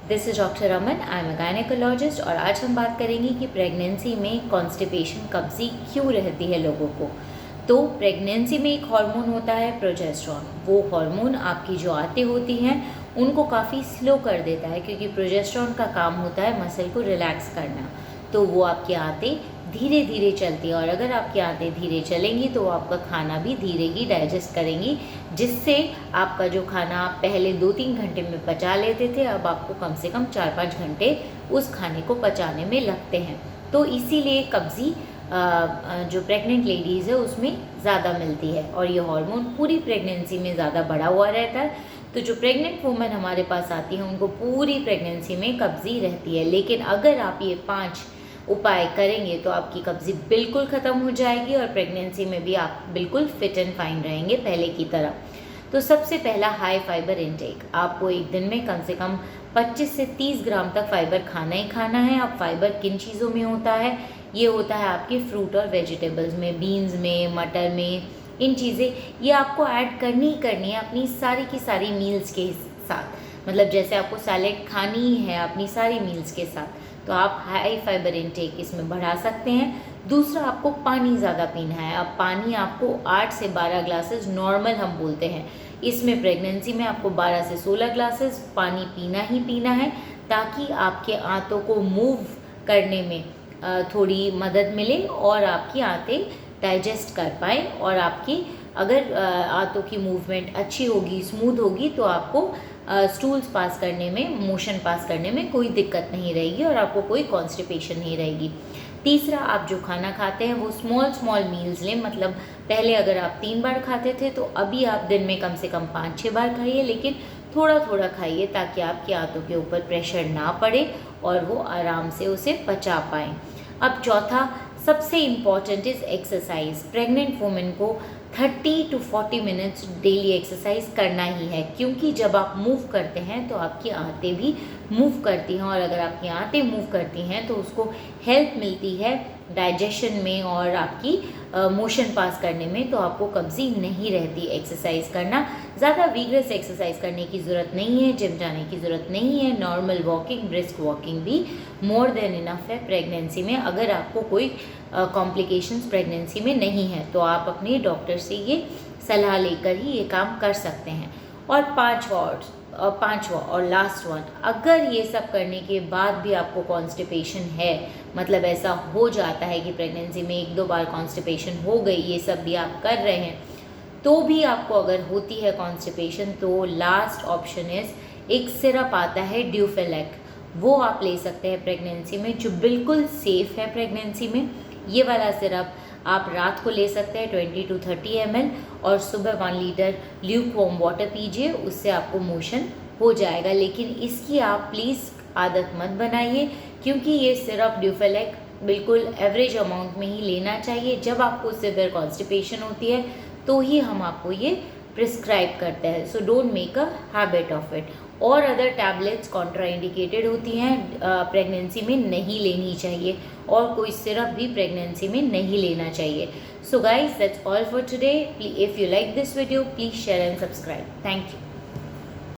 This is doctor Raman, I am a gynaecologist और आज हम बात करेंगे कि प्रेगनेंसी में कॉन्स्टिपेशन कब्जी क्यों रहती है लोगों को। तो प्रेगनेंसी में एक हार्मोन होता है प्रोजेस्टेरॉन। वो हार्मोन आपकी जो आंतें होती हैं उनको काफ़ी स्लो कर देता है, क्योंकि प्रोजेस्टेरॉन का काम होता है मसल को रिलैक्स करना। तो वो आपकी आंतें धीरे धीरे चलती है और अगर आपकी आंतें धीरे चलेंगी तो आपका खाना भी धीरे ही डाइजेस्ट करेंगी, जिससे आपका जो खाना आप पहले 2-3 घंटे में पचा लेते थे, अब आपको कम से कम 4-5 घंटे उस खाने को पचाने में लगते हैं। तो इसीलिए कब्ज़ी जो प्रेग्नेंट लेडीज़ है उसमें ज़्यादा मिलती है और ये हार्मोन पूरी प्रेगनेंसी में ज़्यादा बढ़ा हुआ रहता है। तो जो प्रेग्नेंट वुमेन हमारे पास आती हैं उनको पूरी प्रेगनेंसी में कब्ज़ी रहती है, लेकिन अगर आप ये 5 उपाय करेंगे तो आपकी कब्ज़ी बिल्कुल ख़त्म हो जाएगी और प्रेगनेंसी में भी आप बिल्कुल फिट एंड फाइन रहेंगे पहले की तरह। तो सबसे पहला, हाई फाइबर इनटेक। आपको एक दिन में कम से कम 25 से 30 ग्राम तक फाइबर खाना ही खाना है। अब फाइबर किन चीज़ों में होता है? ये होता है आपके फ्रूट और वेजिटेबल्स में, बीन्स में, मटर में। इन चीज़ें ये आपको ऐड करनी ही करनी है अपनी सारी की सारी मील्स के साथ। मतलब जैसे आपको सैलेड खानी ही है अपनी सारी मील्स के साथ, तो आप हाई फाइबर इनटेक इसमें बढ़ा सकते हैं। दूसरा, आपको पानी ज़्यादा पीना है। अब पानी आपको 8 से 12 ग्लासेस नॉर्मल हम बोलते हैं, इसमें प्रेगनेंसी में आपको 12 से 16 ग्लासेस पानी पीना ही पीना है, ताकि आपके आंतों को मूव करने में थोड़ी मदद मिले और आपकी आंतें डाइजेस्ट कर पाएँ। और आपकी अगर आंतों की मूवमेंट अच्छी होगी, स्मूथ होगी, तो आपको स्टूल्स पास करने में, मोशन पास करने में कोई दिक्कत नहीं रहेगी और आपको कोई कॉन्स्टिपेशन नहीं रहेगी। तीसरा, आप जो खाना खाते हैं वो स्मॉल मील्स लें। मतलब पहले अगर आप 3 बार खाते थे तो अभी आप दिन में कम से कम 5-6 बार खाइए, लेकिन थोड़ा थोड़ा खाइए ताकि आपकी आंतों के ऊपर प्रेशर ना पड़े और वो आराम से उसे पचा पाएँ। अब चौथा, सबसे important is exercise. Pregnant women को 30 to 40 मिनट्स डेली एक्सरसाइज करना ही है, क्योंकि जब आप मूव करते हैं तो आपकी आंतें भी मूव करती हैं और अगर आपकी आंतें मूव करती हैं तो उसको हेल्प मिलती है डाइजेशन में और आपकी मोशन पास करने में, तो आपको कब्ज़ी नहीं रहती। एक्सरसाइज करना, ज़्यादा विगरस एक्सरसाइज करने की ज़रूरत नहीं है, जिम जाने की ज़रूरत नहीं है। नॉर्मल वॉकिंग, ब्रिस्क वॉकिंग भी मोर देन इनफ है प्रेगनेंसी में। अगर आपको कोई कॉम्प्लिकेशंस प्रेगनेंसी में नहीं है तो आप अपने डॉक्टर से ये सलाह लेकर ही ये काम कर सकते हैं। और पांचवा और लास्ट वन, अगर ये सब करने के बाद भी आपको कॉन्स्टिपेशन है, मतलब ऐसा हो जाता है कि प्रेगनेंसी में 1-2 बार कॉन्स्टिपेशन हो गई, ये सब भी आप कर रहे हैं, तो भी आपको अगर होती है कॉन्स्टिपेशन, तो लास्ट ऑप्शन इज़ एक सिरप आता है ड्यूफेलेक। वो आप ले सकते हैं प्रेगनेंसी में, जो बिल्कुल सेफ़ है प्रेगनेंसी में। ये वाला सिरप आप रात को ले सकते हैं 20 to 30 ml और सुबह 1 लीटर ल्यूक वार्म वाटर पीजिए, उससे आपको मोशन हो जाएगा। लेकिन इसकी आप प्लीज़ आदत मत बनाइए, क्योंकि ये सिरप ड्यूफेलेक बिल्कुल एवरेज अमाउंट में ही लेना चाहिए। जब आपको सिवियर कॉन्स्टिपेशन होती है तो ही हम आपको ये प्रिस्क्राइब करते हैं। So don't make a habit of it. और अदर टैबलेट्स कॉन्ट्राइंडिकेटेड होती हैं, प्रेगनेंसी में नहीं लेनी चाहिए और कोई सिरप भी प्रेगनेंसी में नहीं लेना चाहिए। So guys, that's all for today. If you like this video, please share and subscribe. Thank you.